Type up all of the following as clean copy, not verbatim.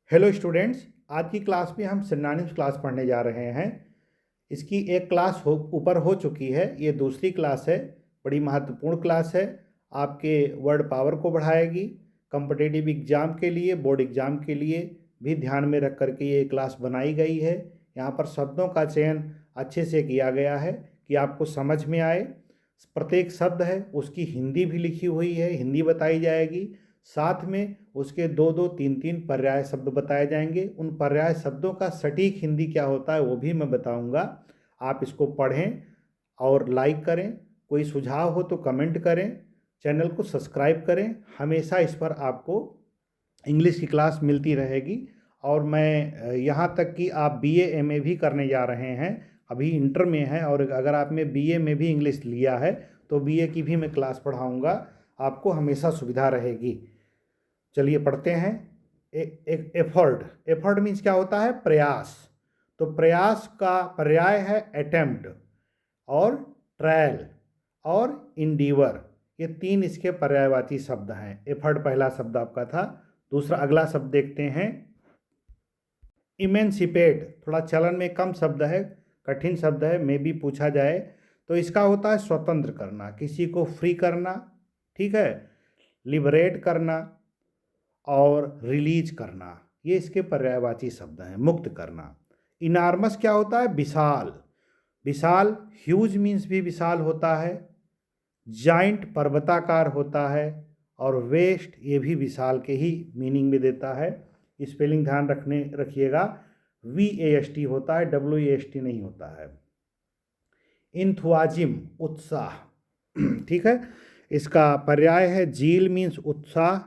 Hello students, आज की class में हम सिनोनिम्स क्लास पढ़ने जा रहे हैं। इसकी एक क्लास ऊपर हो चुकी है, ये दूसरी क्लास है। बड़ी महत्वपूर्ण क्लास है, आपके वर्ड पावर को बढ़ाएगी। कॉम्पिटिटिव एग्ज़ाम के लिए, बोर्ड एग्ज़ाम के लिए भी ध्यान में रख करके ये क्लास बनाई गई है। यहाँ पर शब्दों का चयन अच्छे से किया गया है कि आपको समझ में आए। प्रत्येक शब्द है उसकी हिंदी भी लिखी हुई है, हिंदी बताई जाएगी। साथ में उसके दो दो तीन तीन पर्याय शब्द बताए जाएंगे। उन पर्याय शब्दों का सटीक हिंदी क्या होता है वो भी मैं बताऊंगा। आप इसको पढ़ें और लाइक करें। कोई सुझाव हो तो कमेंट करें। चैनल को सब्सक्राइब करें। हमेशा इस पर आपको इंग्लिश की क्लास मिलती रहेगी। और मैं यहाँ तक कि आप बीए एमए भी करने जा रहे हैं, अभी इंटर में है, और अगर आपने बीए में भी इंग्लिश लिया है तो बीए की भी मैं क्लास पढ़ाऊँगा। आपको हमेशा सुविधा रहेगी। चलिए पढ़ते हैं। एक एफर्ट। एफर्ट मीन्स क्या होता है? प्रयास। तो प्रयास का पर्याय है अटेम्प्ट और ट्रायल और इंडीवर। ये तीन इसके पर्यायवाची शब्द हैं। एफर्ट पहला शब्द आपका था। दूसरा अगला शब्द देखते हैं, इमेंसिपेट। थोड़ा चलन में कम शब्द है, कठिन शब्द है, में भी पूछा जाए तो इसका होता है स्वतंत्र करना, किसी को फ्री करना, ठीक है, लिबरेट करना और रिलीज करना। ये इसके पर्यायवाची शब्द हैं। मुक्त करना। इनार्मस क्या होता है? विशाल। विशाल, ह्यूज मीन्स भी विशाल होता है। जाइंट पर्वताकार होता है। और वेस्ट ये भी विशाल के ही मीनिंग में देता है। स्पेलिंग ध्यान रखिएगा, VAST होता है, WAST नहीं होता है। इंथुआजिम, उत्साह, ठीक है। इसका पर्याय है जील मीन्स उत्साह,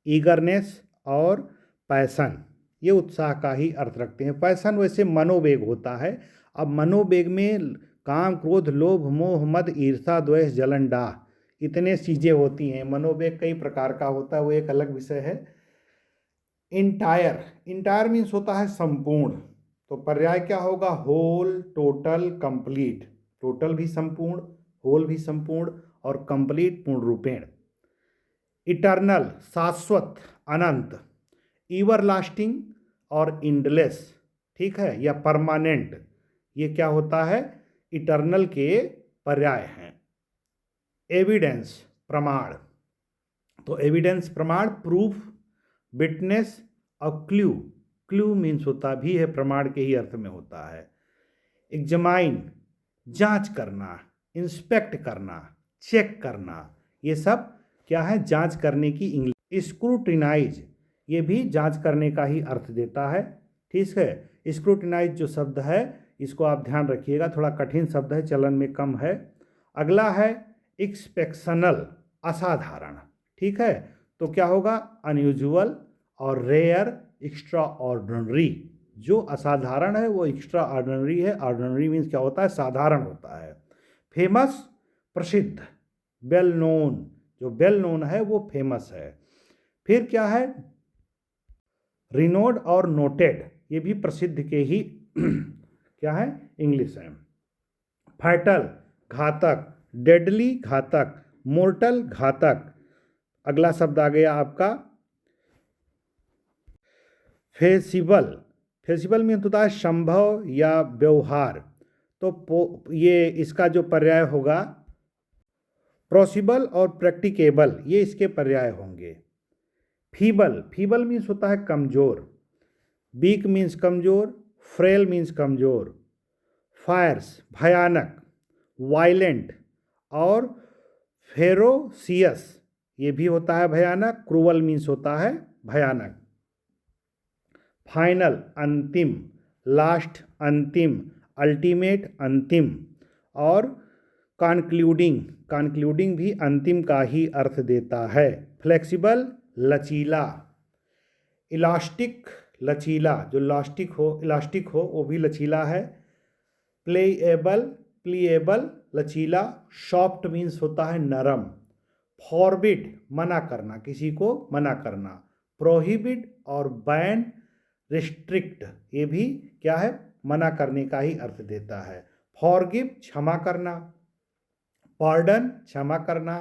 ईगरनेस और पैसन। ये उत्साह का ही अर्थ रखते हैं। पैसन वैसे मनोवेग होता है। अब मनोवेग में काम, क्रोध, लोभ, मोह, मद, ईर्षा, द्वेष, जलन, डाह, इतने चीज़ें होती हैं। मनोवेग कई प्रकार का होता है, वो एक अलग विषय है। इंटायर। इंटायर मीन्स होता है संपूर्ण। तो पर्याय क्या होगा? Whole, total, complete. टोटल भी संपूर्ण, होल भी संपूर्ण और कंप्लीट पूर्ण रूपेण। इटर्नल, शाश्वत, अनंत। एवरलास्टिंग और इंडलेस, ठीक है, या परमानेंट, ये क्या होता है? इटर्नल के पर्याय हैं। एविडेंस, प्रमाण। तो एविडेंस प्रमाण, प्रूफ, विटनेस और क्ल्यू। क्ल्यू मीन्स होता भी है प्रमाण के ही अर्थ में होता है। एग्जामाइन, जांच करना, इंस्पेक्ट करना, चेक करना, ये सब क्या है? जांच करने की इंग्लिश। स्क्रूटिनाइज, ये भी जांच करने का ही अर्थ देता है, ठीक है। स्क्रूटिनाइज जो शब्द है इसको आप ध्यान रखिएगा, थोड़ा कठिन शब्द है, चलन में कम है। अगला है एक्सपेक्शनल, असाधारण, ठीक है। तो क्या होगा? अनयूजुअल और रेयर, एक्स्ट्रा ऑर्डिनरी। जो असाधारण है वो एक्स्ट्रा ऑर्डिनरी है। ऑर्डिनरी मीन्स क्या होता है? साधारण होता है। फेमस, प्रसिद्ध, वेल नोन। जो वेल नोन है वो फेमस है। फिर क्या है? रिनोड और नोटेड, ये भी प्रसिद्ध के ही क्या है? इंग्लिश है। फैटल, घातक, डेडली, घातक, मोर्टल, घातक। अगला शब्द आ गया आपका फेसिबल। फेसिबल में होता है संभव या व्यवहार। तो ये इसका जो पर्याय होगा पॉसिबल और प्रैक्टिकेबल, ये इसके पर्याय होंगे। फीबल, फीबल मीन्स होता है कमज़ोर। वीक मीन्स कमज़ोर। फ्रेल मीन्स कमज़ोर। फायर्स, भयानक, वायलेंट और फेरोसियस, ये भी होता है भयानक। क्रूअल मीन्स होता है भयानक। फाइनल, अंतिम, लास्ट, अंतिम, अल्टीमेट, अंतिम। और कॉन्क्लूडिंग, कॉन्क्लूडिंग भी अंतिम का ही अर्थ देता है। फ्लेक्सिबल, लचीला। इलास्टिक, लचीला, जो इलास्टिक हो वो भी लचीला है। प्लेएबल, प्लीएबल, लचीला। सॉफ्ट मीन्स होता है नरम। फॉरबिड, मना करना, किसी को मना करना। प्रोहिबिट और बैन, रिस्ट्रिक्ट, ये भी क्या है? मना करने का ही अर्थ देता है। फॉरगिव, क्षमा करना। पार्डन, क्षमा करना।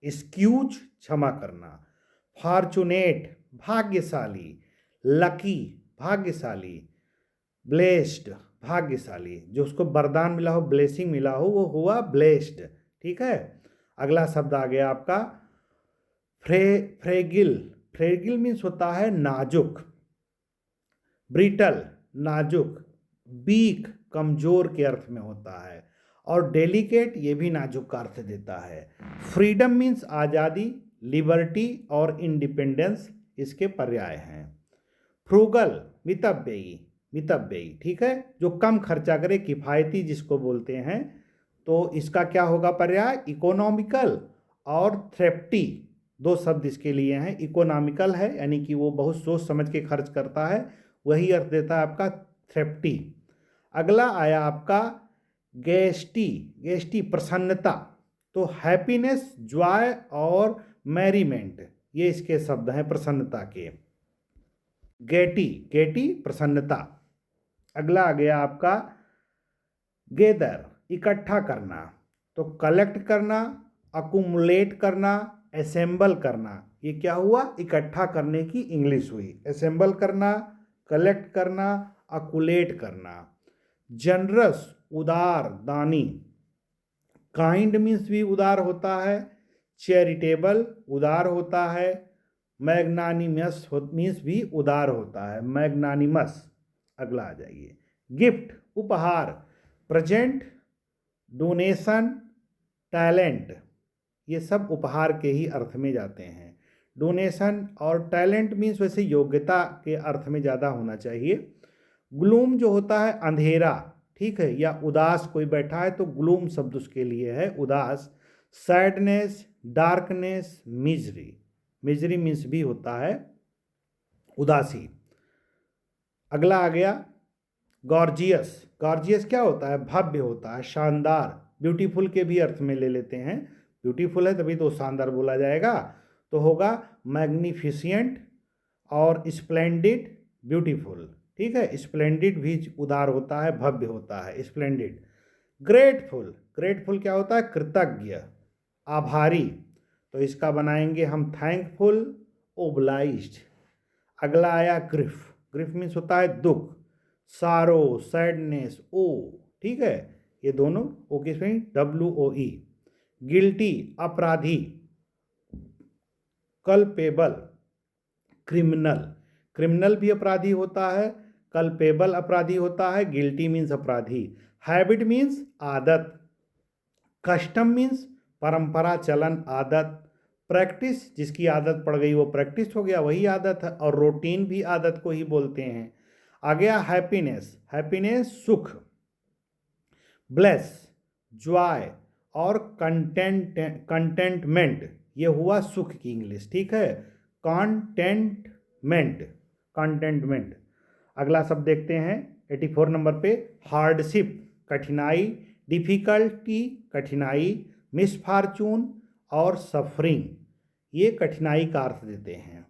एक्सक्यूज, क्षमा करना। फॉर्चुनेट, भाग्यशाली। लकी, भाग्यशाली, ब्लेस्ड भाग्यशाली, जो उसको वरदान मिला हो, ब्लेसिंग मिला हो, वो हुआ ब्लेस्ड। ठीक है। अगला शब्द आ गया आपका फ्रेगिल। फ्रेगिल मीन्स होता है नाजुक, ब्रिटल नाजुक, वीक कमजोर के अर्थ में होता है, और डेलिकेट ये भी नाजुक का अर्थ देता है। फ्रीडम मीन्स आज़ादी, लिबर्टी और इंडिपेंडेंस इसके पर्याय हैं। फ्रूगल मितव्ययी, मितव्ययी ठीक है, जो कम खर्चा करे, किफ़ायती जिसको बोलते हैं। तो इसका क्या होगा पर्याय? इकोनॉमिकल और थ्रेफ्टी, दो शब्द इसके लिए हैं। इकोनॉमिकल है यानी कि वो बहुत सोच समझ के खर्च करता है, वही अर्थ देता है आपका थ्रेफ्टी। अगला आया आपका गेस्टी, गेस्टी प्रसन्नता। तो हैप्पीनेस, जॉय और मैरीमेंट ये इसके शब्द हैं प्रसन्नता के। गेटी, गेटी प्रसन्नता। अगला आ गया आपका गेदर, इकट्ठा करना। तो कलेक्ट करना, अकुमुलेट करना, असेंबल करना, ये क्या हुआ? इकट्ठा करने की इंग्लिश हुई। असेंबल करना, कलेक्ट करना, अकुलेट करना। जनरस उदार, दानी। काइंड मीन्स भी उदार होता है, चैरिटेबल उदार होता है, मैग्नानिमस मीन्स भी उदार होता है, मैग्नानिमस। अगला आ जाइए गिफ्ट, उपहार, प्रेजेंट, डोनेशन, टैलेंट, ये सब उपहार के ही अर्थ में जाते हैं। डोनेशन और टैलेंट मीन्स वैसे योग्यता के अर्थ में ज़्यादा होना चाहिए। ग्लूम जो होता है अंधेरा, ठीक है, या उदास कोई बैठा है तो ग्लूम शब्द उसके लिए है, उदास। Sadness, darkness, misery, misery means भी होता है उदासी। अगला आ गया गॉर्जियस। गॉर्जियस क्या होता है? भव्य होता है, शानदार। ब्यूटीफुल के भी अर्थ में ले लेते हैं, ब्यूटीफुल है तभी तो शानदार बोला जाएगा, तो होगा मैग्निफिशिएंट और स्प्लेंडिड, ब्यूटीफुल। ठीक है, स्प्लेंडिड भी उदार होता है, भव्य होता है, स्प्लेंडिड। ग्रेटफुल, ग्रेटफुल क्या होता है? कृतज्ञ, आभारी। तो इसका बनाएंगे हम थैंकफुल, ओब्लाइज्ड। अगला आया ग्रिफ। ग्रिफ मीन्स होता है दुख, सारो, सैडनेस, ओ। ठीक है, ये दोनों ओ की स्पेलिंग WOE। गिल्टी अपराधी, कल्पेबल क्रिमिनल, क्रिमिनल भी अपराधी होता है, कल्पेबल अपराधी होता है, गिल्टी मीन्स अपराधी। हैबिट मीन्स आदत, कस्टम मीन्स परंपरा, चलन, आदत। प्रैक्टिस, जिसकी आदत पड़ गई वो प्रैक्टिस हो गया, वही आदत है, और रूटीन भी आदत को ही बोलते हैं। आ गया हैप्पीनेस, हैप्पीनेस सुख। ब्लेस जॉय, और कंटेंटमेंट ये हुआ सुख की इंग्लिश। ठीक है, कंटेंटमेंट, कंटेंटमेंट। अगला शब्द देखते हैं 84 नंबर पे, हार्डशिप कठिनाई, डिफिकल्टी कठिनाई, मिसफॉर्चून और सफरिंग ये कठिनाई का अर्थ देते हैं।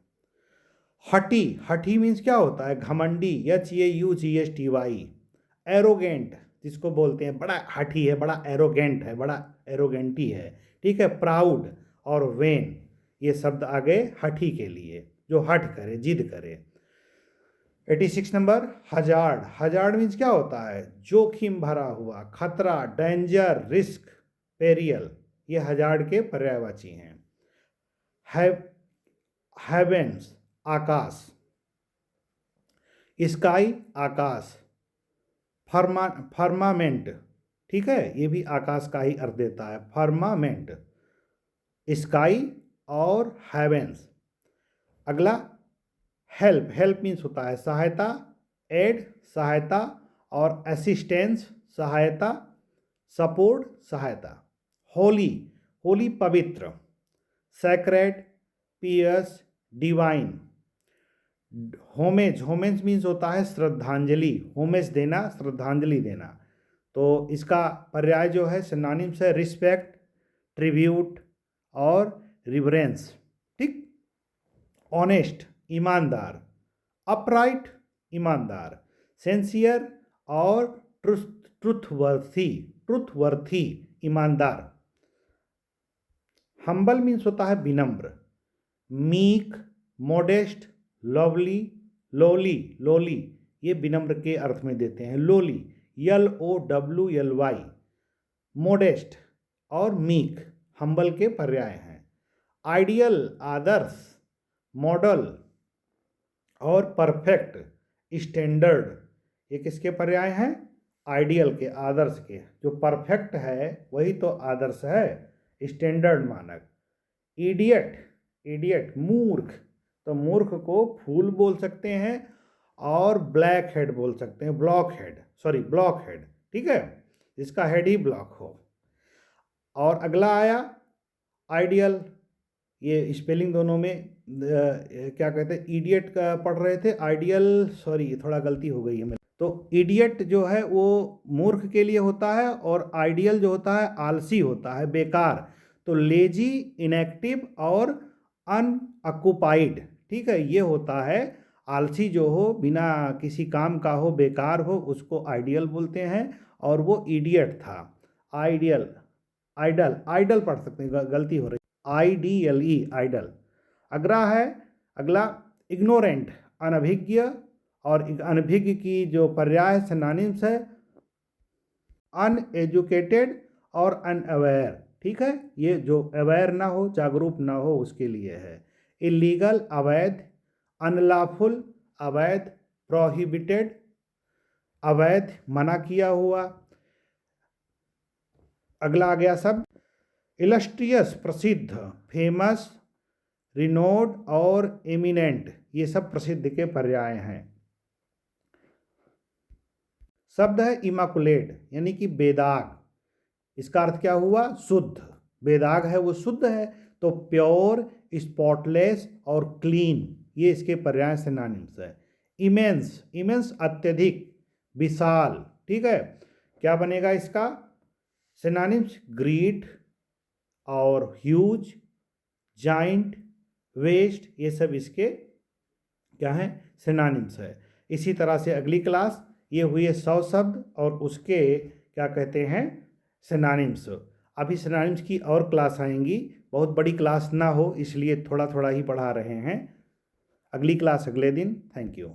हठी, हठी मीन्स क्या होता है? घमंडी, HAUGHTY। एरोगेंट जिसको बोलते हैं बड़ा हठी है, बड़ा एरोगेंट है, बड़ा एरोगेंटी है। ठीक है, प्राउड और वेन ये शब्द आ गए हठी के लिए, जो हठ करे, जिद करे। 86 नंबर हजार्ड। हजार्ड मीन्स क्या होता है? जोखिम भरा हुआ, खतरा, डेंजर, रिस्क, पेरियल, ये हजार्ड के पर्यायवाची हैं। हेवेंस आकाश, स्काई आकाश, फर्मामेंट, ठीक है, ये भी आकाश का ही अर्थ देता है, फर्मामेंट, स्काई और हेवेंस। अगला हेल्प, हेल्प मीन्स होता है सहायता, एड सहायता, और असिस्टेंस सहायता, सपोर्ट सहायता। होली, होली पवित्र, सैक्रेड, पियस, डिवाइन। होमेज, होमेज मीन्स होता है श्रद्धांजलि, होमेज देना, श्रद्धांजलि देना। तो इसका पर्याय जो है सिनोनिम्स है रिस्पेक्ट, ट्रिब्यूट और रिवरेंस। ठीक, ऑनेस्ट ईमानदार, अपराइट ईमानदार, सेंसियर और ट्रुथवर्थी, ट्रुथवर्थी ईमानदार। हम्बल मीन्स होता है विनम्र, meek, modest, lovely, lolly, lolly ये विनम्र के अर्थ में देते हैं, लोली, LOWLY। मोडेस्ट और मीक हम्बल के पर्याय हैं। आइडियल आदर्श, मॉडल और परफेक्ट स्टैंडर्ड ये किसके पर्याय हैं? आइडियल के, आदर्श के। जो परफेक्ट है वही तो आदर्श है, स्टैंडर्ड मानक। इडियट, इडियट मूर्ख, तो मूर्ख को फूल बोल सकते हैं और ब्लैक हेड बोल सकते हैं, block head, sorry block head, ठीक है, जिसका हेड ही ब्लॉक हो। और अगला आया आइडियल, ये स्पेलिंग दोनों में क्या कहते हैं, इडियट का पढ़ रहे थे, आइडियल, सॉरी थोड़ा गलती हो गई है मेरे। तो इडियट जो है वो मूर्ख के लिए होता है और आइडियल जो होता है आलसी होता है, बेकार। तो लेजी, इनएक्टिव और अनऑक्युपाइड, ठीक है, ये होता है आलसी जो हो, बिना किसी काम का हो, बेकार हो, उसको आइडियल बोलते हैं। और वो इडियट था। आइडियल, आइडल, आइडल पढ़ सकते हैं, गलती हो रही, IDLE, आइडल। अगला इग्नोरेंट, अनभिज्ञ। और अनभिज्ञ की जो पर्याय सिनोनिम्स है अनएजुकेटेड और अनअवेयर, ठीक है, ये जो अवेयर ना हो, जागरूक ना हो, उसके लिए है। इलीगल, अवैध। अनलॉफुल, अवैध। प्रोहिबिटेड, अवैध, मना किया हुआ। अगला आ गया शब्द इलस्ट्रियस, प्रसिद्ध, फेमस, रिनोड और एमिनेंट, ये सब प्रसिद्ध के पर्याय हैं। शब्द है इमाकुलेट, यानी कि बेदाग। इसका अर्थ क्या हुआ? शुद्ध। बेदाग है वो शुद्ध है, तो प्योर, स्पॉटलेस और क्लीन, ये इसके पर्याय सिनोनिम्स है। इमेंस, इमेंस अत्यधिक, विशाल, ठीक है, क्या बनेगा इसका सिनोनिम्स? ग्रेट और ह्यूज, जाइंट, वेस्ट, ये सब इसके क्या हैं? सिनोनिम्स है। इसी तरह से अगली क्लास, ये हुए 100 शब्द और उसके क्या कहते हैं सिनोनिम्स। अभी सिनोनिम्स की और क्लास आएंगी, बहुत बड़ी क्लास ना हो इसलिए थोड़ा थोड़ा ही पढ़ा रहे हैं। अगली क्लास अगले दिन। Thank you.